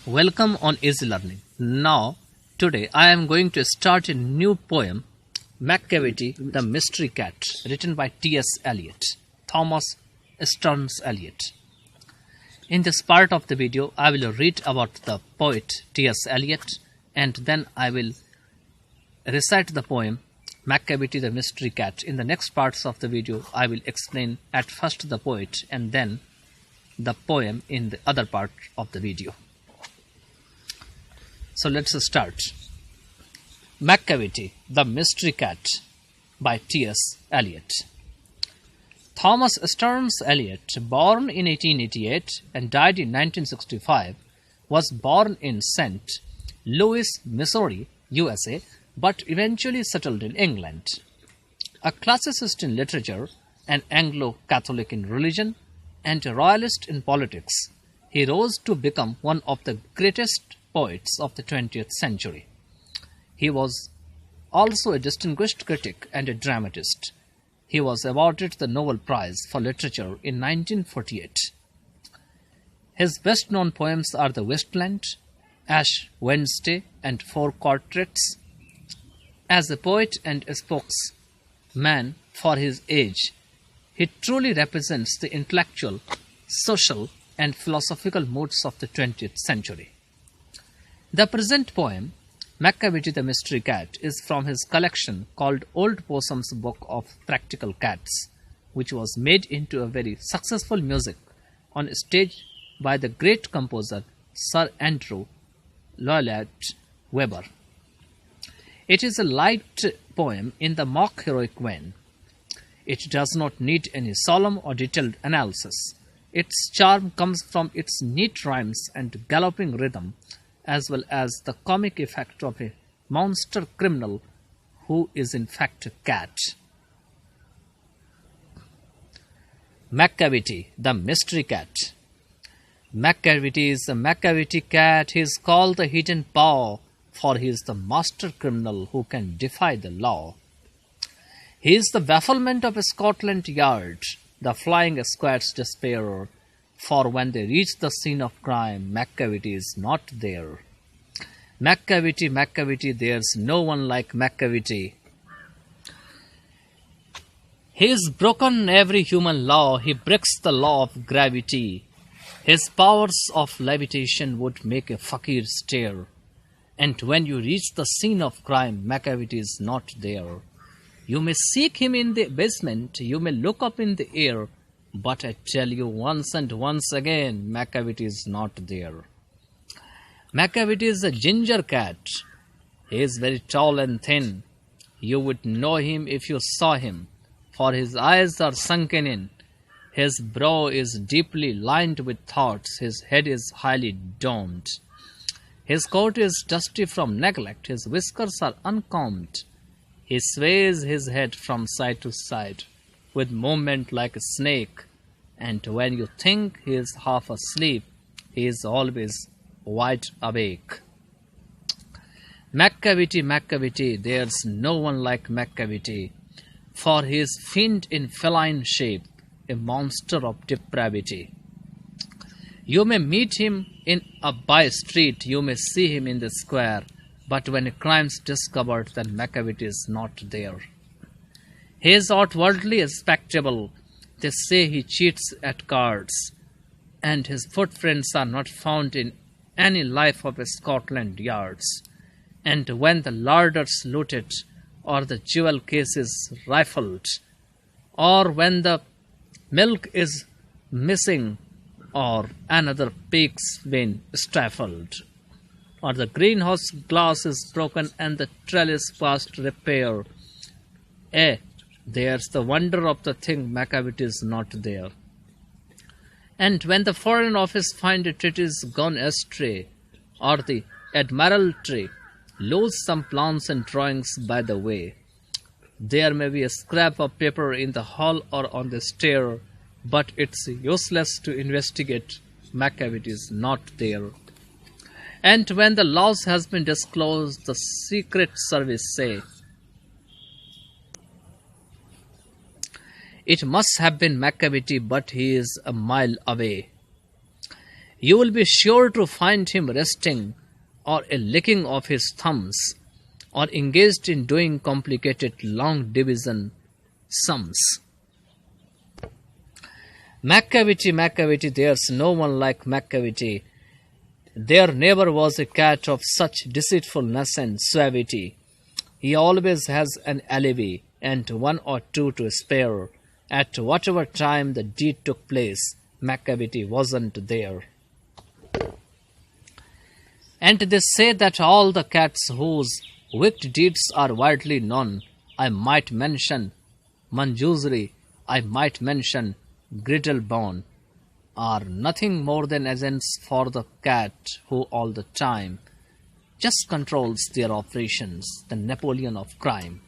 Welcome on Easy Learning. Now, today I am going to start a new poem, McCavity, the Mystery Cat, written by T.S. Eliot, Thomas Stearns Eliot. In this part of the video, I will read about the poet T.S. Eliot, and then I will recite the poem, McCavity, the Mystery Cat. In the next parts of the video, I will explain at first the poet and then the poem in the other part of the video. So let's start. McCavity, the Mystery Cat by T.S. Eliot. Thomas Stearns Eliot, born in 1888 and died in 1965, was born in St. Louis, Missouri, USA, but eventually settled in England. A classicist in literature, an Anglo-Catholic in religion, and a royalist in politics, he rose to become one of the greatest poets of the 20th century. He was also a distinguished critic and a dramatist. He was awarded the Nobel Prize for Literature in 1948. His best-known poems are The Wasteland, Ash Wednesday, and Four Quartets. As a poet and a spokesman for his age, he truly represents the intellectual, social, and philosophical moods of the 20th century. The present poem, McCavity the Mystery Cat, is from his collection called Old Possum's Book of Practical Cats, which was made into a very successful music on stage by the great composer Sir Andrew Lloyd Webber. It is a light poem in the mock heroic vein. It does not need any solemn or detailed analysis. Its charm comes from its neat rhymes and galloping rhythm, as well as the comic effect of a monster criminal who is in fact a cat. McCavity, the Mystery Cat. McCavity is the McCavity cat. He is called the Hidden Paw, for he is the master criminal who can defy the law. He is the bafflement of Scotland Yard, the flying squad's despair, for when they reach the scene of crime, McCavity is not there. McCavity, McCavity, there's no one like McCavity. He has broken every human law, he breaks the law of gravity. His powers of levitation would make a fakir stare. And when you reach the scene of crime, McCavity is not there. You may seek him in the basement, you may look up in the air, but I tell you once and once again, McCavity is not there. McCavity is a ginger cat. He is very tall and thin. You would know him if you saw him, for his eyes are sunken in. His brow is deeply lined with thoughts. His head is highly domed. His coat is dusty from neglect. His whiskers are uncombed. He sways his head from side to side with movement like a snake, and when you think he is half asleep, he is always wide awake. McCavity, McCavity, there's no one like McCavity, for he is fiend in feline shape, a monster of depravity. You may meet him in a by-street, you may see him in the square, but when a crime's discovered, then McCavity is not there. He is outwardly respectable. They say he cheats at cards, and his footprints are not found in any life of Scotland Yards. And when the larders looted, or the jewel cases rifled, or when the milk is missing, or another pig's been stifled, or the greenhouse glass is broken and the trellis past repair, there's the wonder of the thing, McCavity is not there. And when the Foreign Office find a treatise gone astray, or the Admiralty lose some plans and drawings by the way, there may be a scrap of paper in the hall or on the stair, but it's useless to investigate, McCavity is not there. And when the loss has been disclosed, the Secret Service say, it must have been McCavity, but he is a mile away. you will be sure to find him resting or a licking of his thumbs or engaged in doing complicated long division sums. McCavity, McCavity, there's no one like McCavity. There never was a cat of such deceitfulness and suavity. He always has an alibi and one or two to spare. At whatever time the deed took place, McCavity wasn't there. And they say that all the cats whose wicked deeds are widely known, I might mention Manjusri, I might mention Griddlebone, are nothing more than agents for the cat who all the time just controls their operations, the Napoleon of crime.